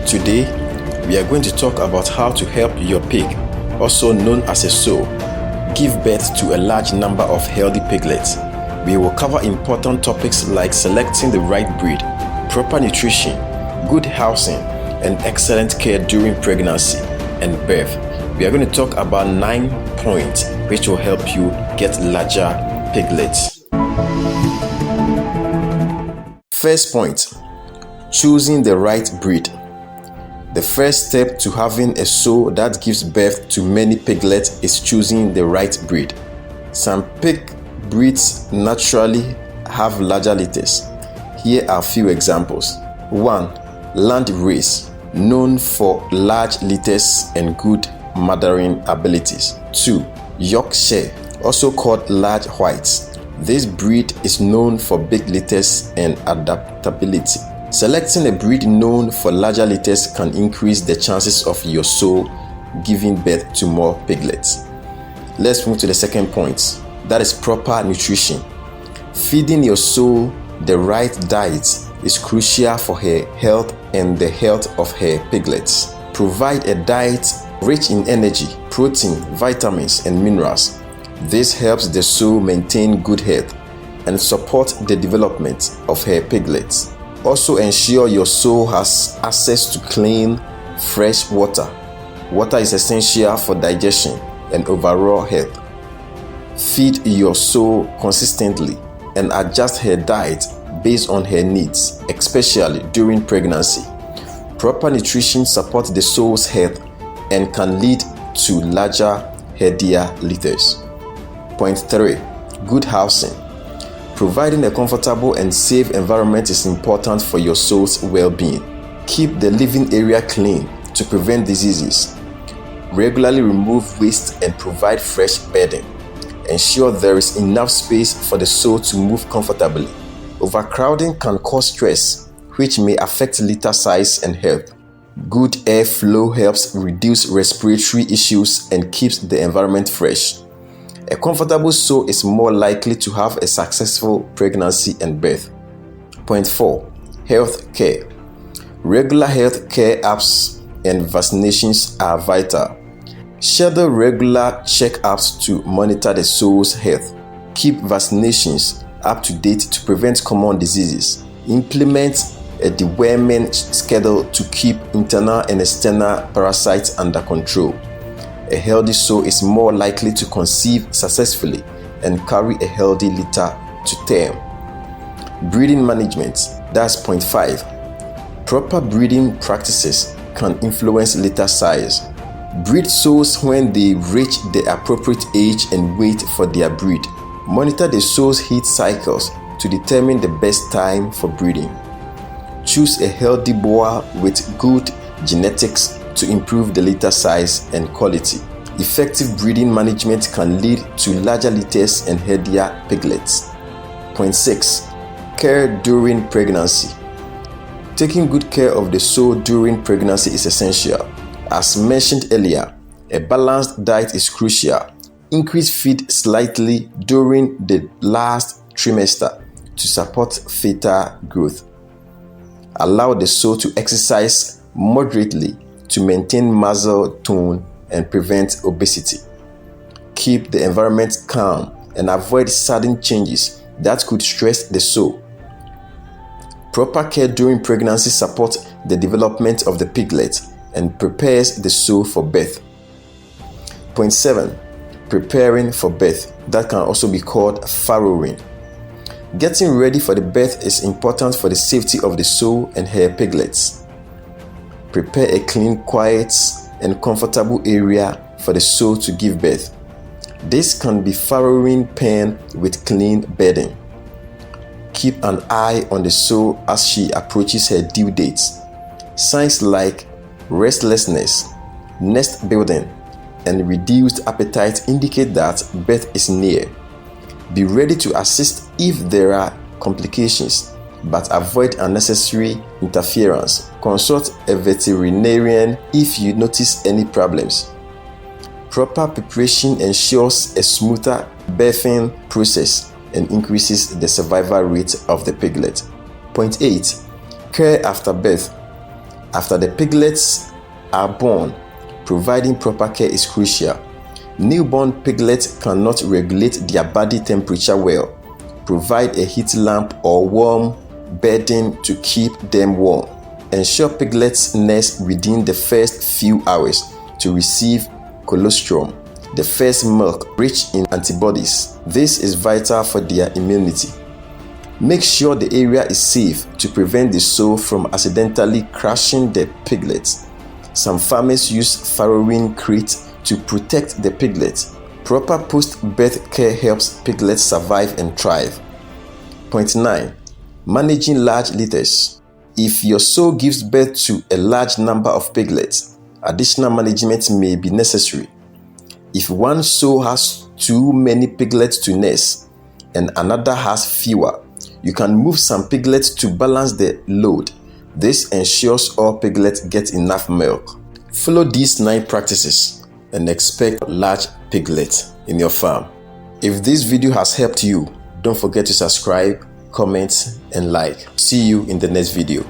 Today, we are going to talk about how to help your pig, also known as a sow, give birth to a large number of healthy piglets. We will cover important topics like selecting the right breed, proper nutrition, good housing, and excellent care during pregnancy and birth. We are going to talk about 9 points which will help you get larger piglets. First point, choosing the right breed. The first step to having a sow that gives birth to many piglets is choosing the right breed. Some pig breeds naturally have larger litters. Here are a few examples. 1. Land race, known for large litters and good mothering abilities. 2. Yorkshire, also called large whites. This breed is known for big litters and adaptability. Selecting a breed known for larger litters can increase the chances of your sow giving birth to more piglets. Let's move to the second point. That is proper nutrition. Feeding your sow the right diet is crucial for her health and the health of her piglets. Provide a diet rich in energy, protein, vitamins, and minerals. This helps the sow maintain good health and support the development of her piglets. Also ensure your sow has access to clean, fresh water. Water is essential for digestion and overall health. Feed your sow consistently and adjust her diet based on her needs, especially during pregnancy. Proper nutrition supports the sow's health and can lead to larger, healthier litters. Point 3. Good housing. Providing a comfortable and safe environment is important for your sow's well-being. Keep the living area clean to prevent diseases. Regularly remove waste and provide fresh bedding. Ensure there is enough space for the sow to move comfortably. Overcrowding can cause stress, which may affect litter size and health. Good airflow helps reduce respiratory issues and keeps the environment fresh. A comfortable sow is more likely to have a successful pregnancy and birth. Point 4. Health care. Regular health care apps and vaccinations are vital. Schedule regular checkups to monitor the sow's health. Keep vaccinations up to date to prevent common diseases. Implement a deworming schedule to keep internal and external parasites under control. A healthy sow is more likely to conceive successfully and carry a healthy litter to term. Breeding management, that's point 5. Proper breeding practices can influence litter size. Breed sows when they reach the appropriate age and weight for their breed. Monitor the sow's heat cycles to determine the best time for breeding. Choose a healthy boar with good genetics to improve the litter size and quality. Effective breeding management can lead to larger litters and healthier piglets. Point 6. Care during pregnancy. Taking good care of the sow during pregnancy is essential. As mentioned earlier, a balanced diet is crucial. Increase feed slightly during the last trimester to support fetal growth. Allow the sow to exercise moderately to maintain muscle tone and prevent obesity. Keep the environment calm and avoid sudden changes that could stress the sow. Proper care during pregnancy supports the development of the piglet and prepares the sow for birth. Point 7. Preparing for birth. That can also be called farrowing. Getting ready for the birth is important for the safety of the sow and her piglets. Prepare a clean, quiet, and comfortable area for the sow to give birth. This can be farrowing pen with clean bedding. Keep an eye on the sow as she approaches her due dates. Signs like restlessness, nest building, and reduced appetite indicate that birth is near. Be ready to assist if there are complications, but avoid unnecessary interference. Consult a veterinarian if you notice any problems. Proper preparation ensures a smoother birthing process and increases the survival rate of the piglet. Point 8. Care after birth. After the piglets are born, providing proper care is crucial. Newborn piglets cannot regulate their body temperature well. Provide a heat lamp or warm bedding to keep them warm. Ensure piglets nest within the first few hours to receive colostrum, the first milk rich in antibodies. This is vital for their immunity. Make sure the area is safe to prevent the sow from accidentally crashing the piglets. Some farmers use farrowing crates to protect the piglets. Proper post-birth care helps piglets survive and thrive. Point 9. Managing large litters. If your sow gives birth to a large number of piglets, additional management may be necessary. If one sow has too many piglets to nest and another has fewer, you can move some piglets to balance the load. This ensures all piglets get enough milk. Follow these 9 practices and expect large piglets in your farm. If this video has helped you, don't forget to subscribe, comment, and like. See you in the next video.